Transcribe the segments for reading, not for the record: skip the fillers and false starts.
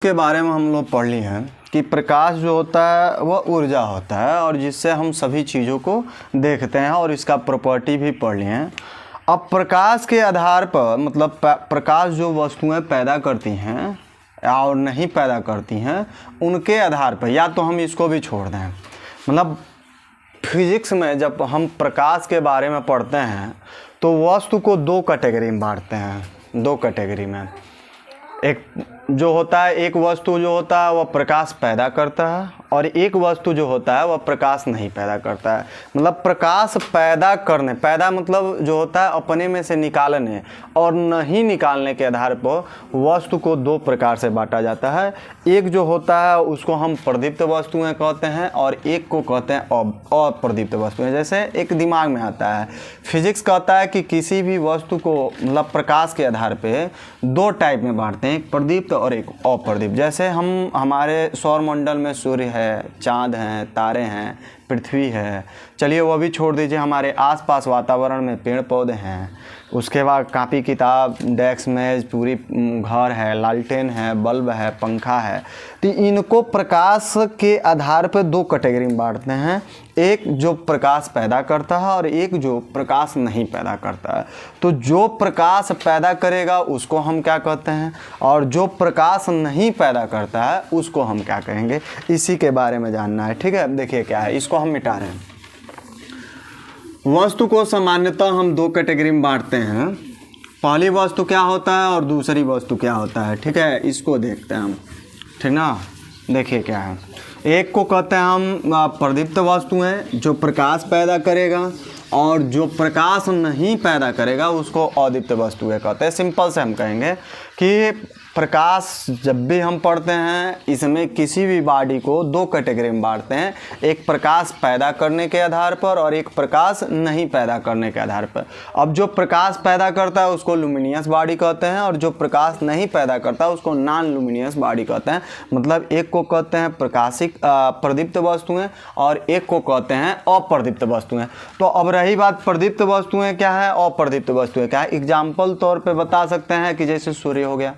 के बारे में हम लोग पढ़ लिए हैं कि प्रकाश जो होता है वह ऊर्जा होता है और जिससे हम सभी चीज़ों को देखते हैं और इसका प्रॉपर्टी भी पढ़ लिए हैं। अब प्रकाश के आधार पर मतलब प्रकाश जो वस्तुएं पैदा करती हैं और नहीं पैदा करती हैं उनके आधार पर, या तो हम इसको भी छोड़ दें, मतलब फिजिक्स में जब हम प्रकाश के बारे में पढ़ते हैं तो वस्तु को दो कैटेगरी में बांटते हैं। दो कैटेगरी में एक जो होता है, एक वस्तु जो होता है वह प्रकाश पैदा करता है और एक वस्तु जो होता है वह प्रकाश नहीं पैदा करता है। मतलब प्रकाश पैदा करने, पैदा मतलब जो होता है अपने में से निकालने और नहीं निकालने के आधार पर वस्तु को दो प्रकार से बांटा जाता है। एक जो होता है उसको हम प्रदीप्त वस्तुएं कहते हैं और एक को कहते हैं अप्रदीप्त वस्तुएं। जैसे एक दिमाग में आता है, फिजिक्स कहता है कि किसी भी वस्तु को मतलब प्रकाश के आधार पर दो टाइप में बांटते हैं, एक प्रदीप्त और एक अप्रदीप्त। जैसे हम हमारे सौरमंडल में सूर्य है, चांद हैं, तारे हैं, पृथ्वी है, चलिए वो भी छोड़ दीजिए, हमारे आसपास वातावरण में पेड़ पौधे हैं, उसके बाद कापी किताब, डेस्क मेज, पूरी घर है, लालटेन है, बल्ब है, पंखा है। तो इनको प्रकाश के आधार पर दो कैटेगरी में बांटते हैं, एक जो प्रकाश पैदा करता है और एक जो प्रकाश नहीं पैदा करता है। तो जो प्रकाश पैदा करेगा उसको हम क्या कहते हैं और जो प्रकाश नहीं पैदा करता है उसको हम क्या कहेंगे, इसी के बारे में जानना है। ठीक है, देखिए क्या है, इसको हम मिटा रहे हैं। वस्तु को सामान्यतः हम दो कैटेगरी में बांटते हैं, पहली वस्तु क्या होता है और दूसरी वस्तु क्या होता है। ठीक है, इसको देखते हैं हम, ठीक ना। देखिए क्या है, एक को कहते हैं हम प्रदीप्त वस्तुएं जो प्रकाश पैदा करेगा और जो प्रकाश नहीं पैदा करेगा उसको अदीप्त वस्तुएं कहते हैं। सिंपल से हम कहेंगे कि प्रकाश जब भी हम पढ़ते हैं इसमें किसी भी बॉडी को दो कैटेगरी में बांटते हैं, एक प्रकाश पैदा करने के आधार पर और एक प्रकाश नहीं पैदा करने के आधार पर। अब जो प्रकाश पैदा करता है उसको लुमिनियस बॉडी कहते हैं और जो प्रकाश नहीं पैदा करता है उसको नॉन लुमिनियस बॉडी कहते हैं। मतलब एक को कहते हैं प्रकाशिक प्रदीप्त वस्तुएं और एक को कहते हैं अप्रदीप्त वस्तुएं। तो अब रही बात प्रदीप्त वस्तुएं क्या है, अप्रदीप्त वस्तुएं क्या है। एग्जाम्पल तौर पर बता सकते हैं कि जैसे सूर्य हो गया,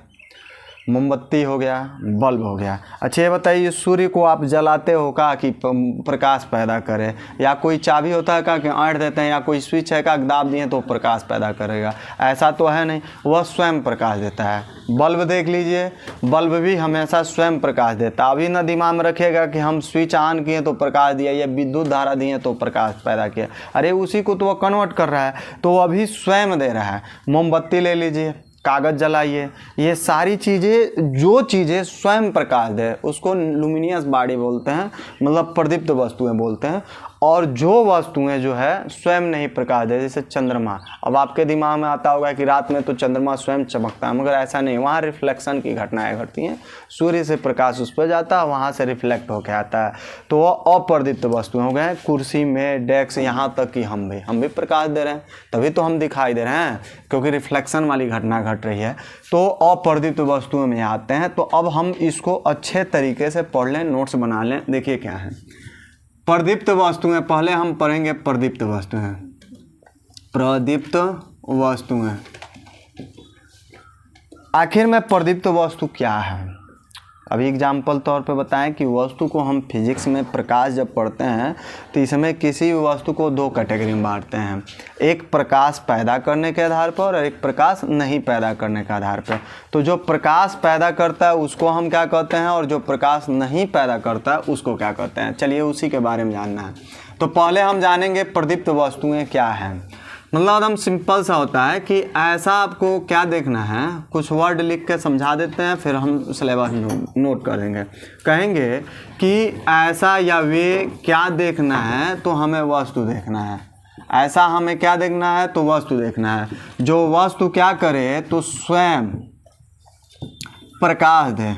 मोमबत्ती हो गया, बल्ब हो गया। अच्छा ये बताइए, सूर्य को आप जलाते हो का कि प्रकाश पैदा करे, या कोई चाबी होता है का कि आँट देते हैं, या कोई स्विच है का दाब दिए तो प्रकाश पैदा करेगा, ऐसा तो है नहीं, वह स्वयं प्रकाश देता है। बल्ब देख लीजिए, बल्ब भी हमेशा स्वयं प्रकाश देता है। अभी ना दिमाग में रखिएगा कि हम स्विच ऑन किए तो प्रकाश दिया या विद्युत धारा दिए तो प्रकाश पैदा किया, अरे उसी को तो वह कन्वर्ट कर रहा है, तो वह अभी स्वयं दे रहा है। मोमबत्ती ले लीजिए, कागज़ जलाइए, ये सारी चीज़ें जो चीज़ें स्वयं प्रकाश दे उसको लुमिनियस बॉडी बोलते हैं, मतलब प्रदीप्त वस्तुएं बोलते हैं। और जो वस्तुएं जो है स्वयं नहीं प्रकाश दे, जैसे चंद्रमा। अब आपके दिमाग में आता होगा कि रात में तो चंद्रमा स्वयं चमकता है, मगर ऐसा नहीं, वहाँ रिफ्लेक्शन की घटनाएं घटती हैं, सूर्य से प्रकाश उस पर जाता है, वहाँ से रिफ्लेक्ट होकर आता है, तो वह अप्रदीप्त वस्तुएं हो गए। कुर्सी में, डेस्क, यहाँ तक कि हम भी प्रकाश दे रहे हैं, तभी तो हम दिखाई दे रहे हैं, क्योंकि रिफ्लेक्शन वाली घटना घट रही है, तो अप्रदीप्त वस्तुओं में आते हैं। तो अब हम इसको अच्छे तरीके से पढ़ लें, नोट्स बना लें। देखिए क्या है प्रदीप्त वस्तुएं, पहले हम पढ़ेंगे प्रदीप्त वस्तुएं। प्रदीप्त वस्तुएं, आखिर में प्रदीप्त वस्तु क्या है। अभी एग्जाम्पल तौर पे बताएं कि वस्तु को हम फिजिक्स में प्रकाश जब पढ़ते हैं तो इसमें किसी भी वस्तु को दो कैटेगरी में बांटते हैं, एक प्रकाश पैदा करने के आधार पर और एक प्रकाश नहीं पैदा करने के आधार पर। तो जो प्रकाश पैदा करता है उसको हम क्या कहते हैं और जो प्रकाश नहीं पैदा करता है उसको क्या कहते हैं। चलिए उसी के बारे में जानना है। तो पहले हम जानेंगे प्रदीप्त वस्तुएं क्या हैं। मतलब एकदम सिंपल सा होता है कि ऐसा आपको क्या देखना है, कुछ वर्ड लिख के समझा देते हैं, फिर हम सिलेबस नोट कर देंगे। कहेंगे कि ऐसा या वे क्या देखना है, तो हमें वस्तु देखना है। ऐसा हमें क्या देखना है, तो वस्तु देखना है। जो वस्तु क्या करे तो स्वयं प्रकाश दे,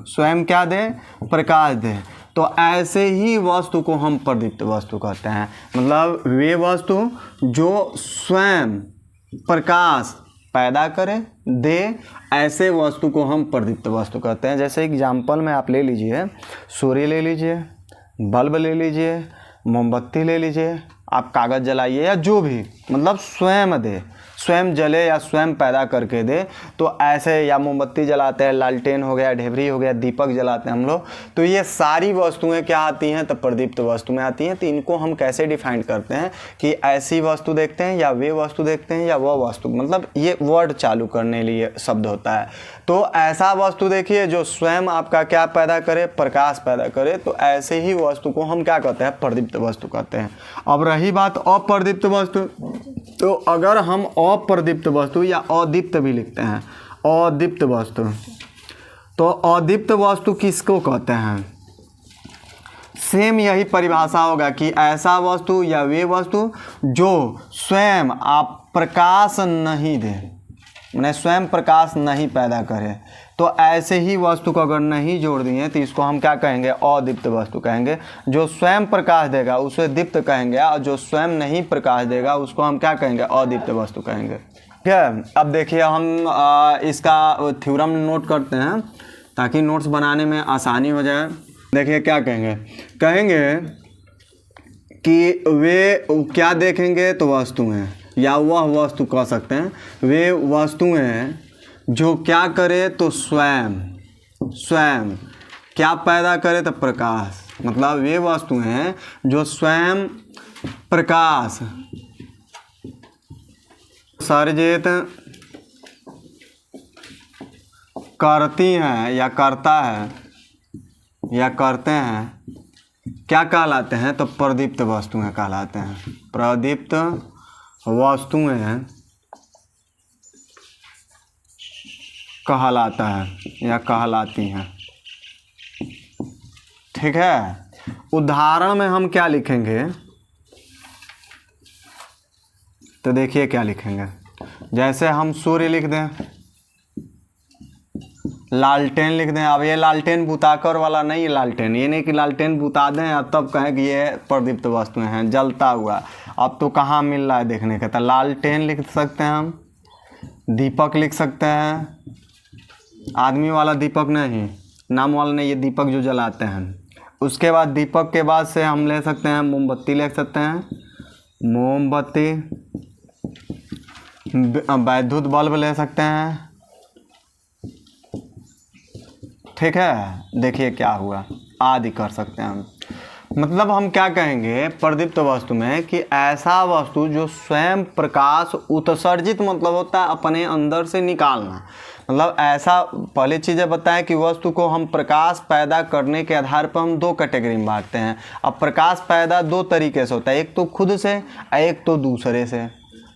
स्वयं क्या दे, प्रकाश दे, तो ऐसे ही वस्तु को हम प्रदीप्त वस्तु कहते हैं। मतलब वे वस्तु जो स्वयं प्रकाश पैदा करे, दे, ऐसे वस्तु को हम प्रदीप्त वस्तु कहते हैं। जैसे एग्जाम्पल में आप ले लीजिए, सूर्य ले लीजिए, बल्ब ले लीजिए, मोमबत्ती ले लीजिए, आप कागज़ जलाइए, या जो भी मतलब स्वयं दे, स्वयं जले या स्वयं पैदा करके दे, तो ऐसे, या मोमबत्ती जलाते हैं, लालटेन हो गया, ढेबरी हो गया, दीपक जलाते हैं हम लोग, तो ये सारी वस्तुएं क्या आती हैं, तो प्रदीप्त वस्तु में आती हैं। तो इनको हम कैसे डिफाइन करते हैं कि ऐसी वस्तु देखते हैं या वे वस्तु देखते हैं या वह वस्तु, मतलब ये वर्ड चालू करने लिए शब्द होता है। तो ऐसा वस्तु देखिए जो स्वयं आपका क्या पैदा करे, प्रकाश पैदा करे, तो ऐसे ही वस्तु को हम क्या कहते हैं, प्रदीप्त वस्तु कहते हैं। अब रही बात अप्रदीप्त वस्तु, तो अगर हम अप्रदीप्त वस्तु या अदीप्त भी लिखते हैं, अदीप्त वस्तु, तो अदीप्त वस्तु किसको कहते हैं, सेम यही परिभाषा होगा कि ऐसा वस्तु या वे वस्तु जो स्वयं आप प्रकाश नहीं दे, मैंने स्वयं प्रकाश नहीं पैदा करे, तो ऐसे ही वस्तु को अगर नहीं जोड़ दिए तो इसको हम क्या कहेंगे, अदीप्त वस्तु कहेंगे। जो स्वयं प्रकाश देगा उसे दीप्त कहेंगे, और जो स्वयं नहीं प्रकाश देगा उसको हम क्या कहेंगे, अदीप्त वस्तु कहेंगे। ठीक है, अब देखिए हम इसका थ्योरम नोट करते हैं ताकि नोट्स बनाने में आसानी हो जाए। देखिए क्या कहेंगे, कहेंगे कि वे क्या देखेंगे, तो वस्तुएं, या वह वस्तु कह सकते हैं, वे वस्तुएं जो क्या करे, तो स्वयं, स्वयं क्या पैदा करे, तो प्रकाश, मतलब वे वस्तुएं जो स्वयं प्रकाश सर्जित करती हैं या करता है या करते हैं, क्या कहलाते हैं, तो प्रदीप्त वस्तुएं कहलाते हैं। प्रदीप्त वस्तुएं कहलाता है या कहलाती हैं। ठीक है, उदाहरण में हम क्या लिखेंगे, तो देखिए क्या लिखेंगे, जैसे हम सूर्य लिख दें, लालटेन लिख दें। अब ये लालटेन बुताकर वाला नहीं है, लालटेन ये नहीं कि लालटेन बुता दें अब तब कहें कि ये प्रदीप्त वस्तुएं हैं, जलता हुआ, अब तो कहाँ मिल रहा है देखने का। तो लालटेन लिख सकते हैं हम, दीपक लिख सकते हैं, आदमी वाला दीपक नहीं, नाम वाला नहीं, ये दीपक जो जलाते हैं। उसके बाद दीपक के बाद से हम ले सकते हैं मोमबत्ती, ले सकते हैं मोमबत्ती, वैद्युत बल्ब ले सकते हैं। ठीक है, देखिए क्या हुआ, आदि कर सकते हैं हम। मतलब हम क्या कहेंगे प्रदीप्त वस्तु में कि ऐसा वस्तु जो स्वयं प्रकाश उत्सर्जित, मतलब होता है अपने अंदर से निकालना, मतलब ऐसा, पहले चीज़ें बताएं कि वस्तु को हम प्रकाश पैदा करने के आधार पर हम दो कैटेगरी में बांटते हैं। अब प्रकाश पैदा दो तरीके से होता है, एक तो खुद से, एक तो दूसरे से।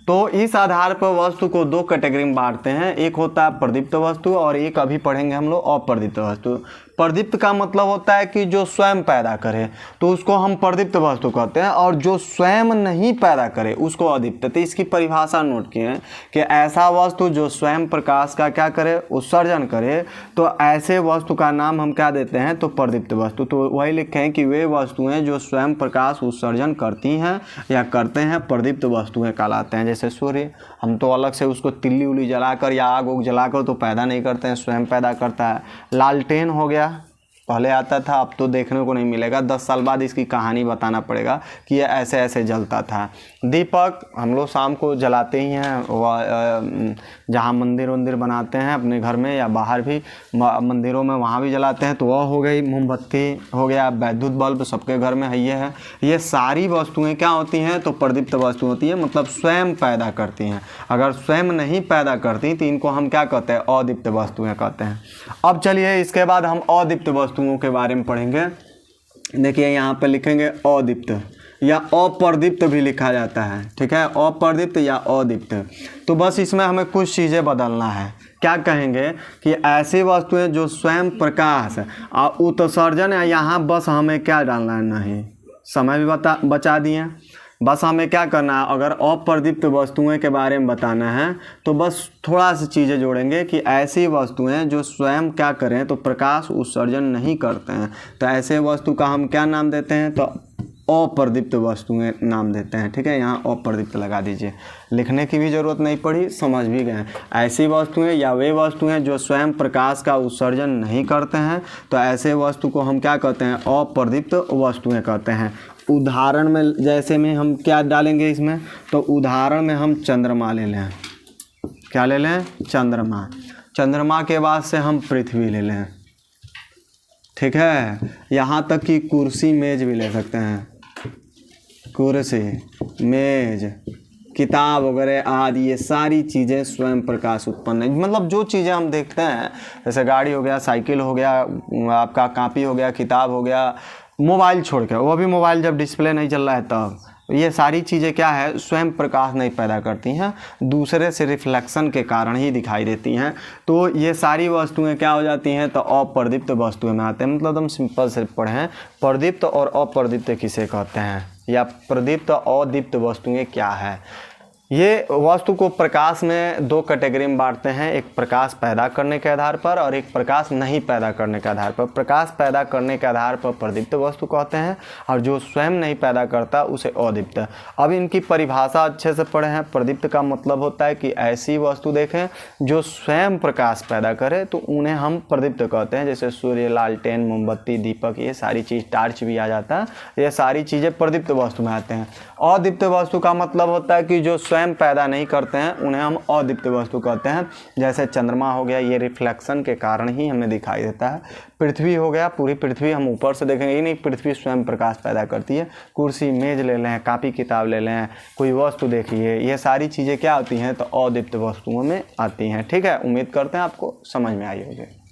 तो इस आधार पर वस्तु को दो कैटेगरी में बांटते हैं, एक होता है प्रदीप्त वस्तु और एक अभी पढ़ेंगे हम लोग अप्रदीप्त वस्तु। प्रदीप्त का मतलब होता है कि जो स्वयं पैदा करे, तो उसको हम प्रदीप्त वस्तु कहते हैं, और जो स्वयं नहीं पैदा करे उसको अदीप्त। तो इसकी परिभाषा नोट किए हैं कि ऐसा वस्तु जो स्वयं प्रकाश का क्या करे, उत्सर्जन करे, तो ऐसे वस्तु का नाम हम क्या देते हैं, तो प्रदीप्त वस्तु। तो वही लिखे हैं कि वे वस्तुएं जो स्वयं प्रकाश उत्सर्जन करती हैं या करते हैं प्रदीप्त वस्तुएं कहलाते हैं। जैसे सूर्य, हम तो अलग से उसको तिल्ली उल्ली जलाकर या आग उग जलाकर तो पैदा नहीं करते हैं, स्वयं पैदा करता है। लालटेन हो गया, पहले आता था, अब तो देखने को नहीं मिलेगा, 10 साल बाद इसकी कहानी बताना पड़ेगा कि ये ऐसे ऐसे जलता था। दीपक हम लोग शाम को जलाते ही हैं, जहाँ मंदिर वंदिर बनाते हैं अपने घर में या बाहर भी मंदिरों में, वहाँ भी जलाते हैं, तो वह हो गई। मोमबत्ती हो गया, वैद्युत बल्ब सबके घर में है। ये सारी वस्तुएं क्या होती हैं, तो प्रदीप्त वस्तु होती है, मतलब स्वयं पैदा करती हैं। अगर स्वयं नहीं पैदा करती तो इनको हम क्या कहते हैं, अदीप्त वस्तुएं कहते हैं। अब चलिए इसके बाद हम अदीप्त वस्तुओं के बारे में पढ़ेंगे। देखिए यहाँ पे लिखेंगे अदीप्त या अप्रदीप्त भी लिखा जाता है। ठीक है, अप्रदीप्त या अदीप्त। तो बस इसमें हमें कुछ चीज़ें बदलना है। क्या कहेंगे कि ऐसी वस्तुएं जो स्वयं प्रकाश और उत्सर्जन है, यहाँ बस हमें क्या डालना है, नहीं, समय भी बचा दिए। बस हमें क्या करना है, अगर अप्रदीप्त वस्तुएं के बारे में बताना है तो बस थोड़ा सी चीज़ें जोड़ेंगे कि ऐसी वस्तुएं जो स्वयं क्या करें, तो प्रकाश उत्सर्जन नहीं करते हैं, तो ऐसे वस्तु का हम क्या नाम देते हैं, तो अप्रदीप्त वस्तुएं नाम देते हैं। ठीक है, यहाँ अप्रदीप्त लगा दीजिए, लिखने की भी ज़रूरत नहीं पड़ी, समझ भी गए। ऐसी वस्तुएं या वे वस्तुएं जो स्वयं प्रकाश का उत्सर्जन नहीं करते हैं, तो ऐसे वस्तु को हम क्या कहते हैं, अप्रदीप्त वस्तुएं कहते हैं। उदाहरण में जैसे में हम क्या डालेंगे इसमें, तो उदाहरण में हम चंद्रमा ले लें। क्या ले लें, चंद्रमा। चंद्रमा के बाद से हम पृथ्वी ले लें, ठीक है। यहाँ तक कि कुर्सी मेज भी ले सकते हैं, कुर्सी मेज किताब वगैरह आदि, ये सारी चीज़ें स्वयं प्रकाश उत्पन्न है। मतलब जो चीज़ें हम देखते हैं, जैसे गाड़ी हो गया, साइकिल हो गया, आपका कॉपी हो गया, किताब हो गया, मोबाइल छोड़ के, वो भी मोबाइल जब डिस्प्ले नहीं चल रहा है तब, ये सारी चीज़ें क्या है, स्वयं प्रकाश नहीं पैदा करती हैं, दूसरे से रिफ्लेक्शन के कारण ही दिखाई देती हैं। तो ये सारी वस्तुएं क्या हो जाती हैं, तो अप्रदीप्त वस्तुएं में आते हैं। मतलब हम सिंपल से पढ़ें, प्रदीप्त और अप्रदीप्त किसे कहते हैं, या प्रदीप्त और अदीप्त वस्तुएं क्या है। ये वस्तु को प्रकाश में दो कैटेगरी में बांटते हैं, एक प्रकाश पैदा करने के आधार पर और एक प्रकाश नहीं पैदा करने के आधार पर। प्रकाश पैदा करने के आधार पर प्रदीप्त वस्तु कहते हैं, और जो स्वयं नहीं पैदा करता उसे अदीप्त। अब इनकी परिभाषा अच्छे से पढ़े हैं। प्रदीप्त का मतलब होता है कि ऐसी वस्तु देखें जो स्वयं प्रकाश पैदा करे, तो उन्हें हम प्रदीप्त कहते हैं। जैसे सूर्य, लालटेन, मोमबत्ती, दीपक, ये सारी चीज़, टार्च भी आ जाता है, ये सारी चीज़ें प्रदीप्त वस्तु में आते हैं। अदीप्त वस्तु का मतलब होता है कि जो स्वयं पैदा नहीं करते हैं, उन्हें हम अदीप्त वस्तु कहते हैं। जैसे चंद्रमा हो गया, ये रिफ्लेक्शन के कारण ही हमें दिखाई देता है। पृथ्वी हो गया, पूरी पृथ्वी हम ऊपर से देखेंगे, ये नहीं, पृथ्वी स्वयं प्रकाश पैदा करती है। कुर्सी मेज ले लें, कापी किताब ले लें, कोई वस्तु देखिए, ये सारी चीज़ें क्या होती हैं, तो अदीप्त वस्तुओं में आती हैं। ठीक है, उम्मीद करते हैं आपको समझ में आई होगी।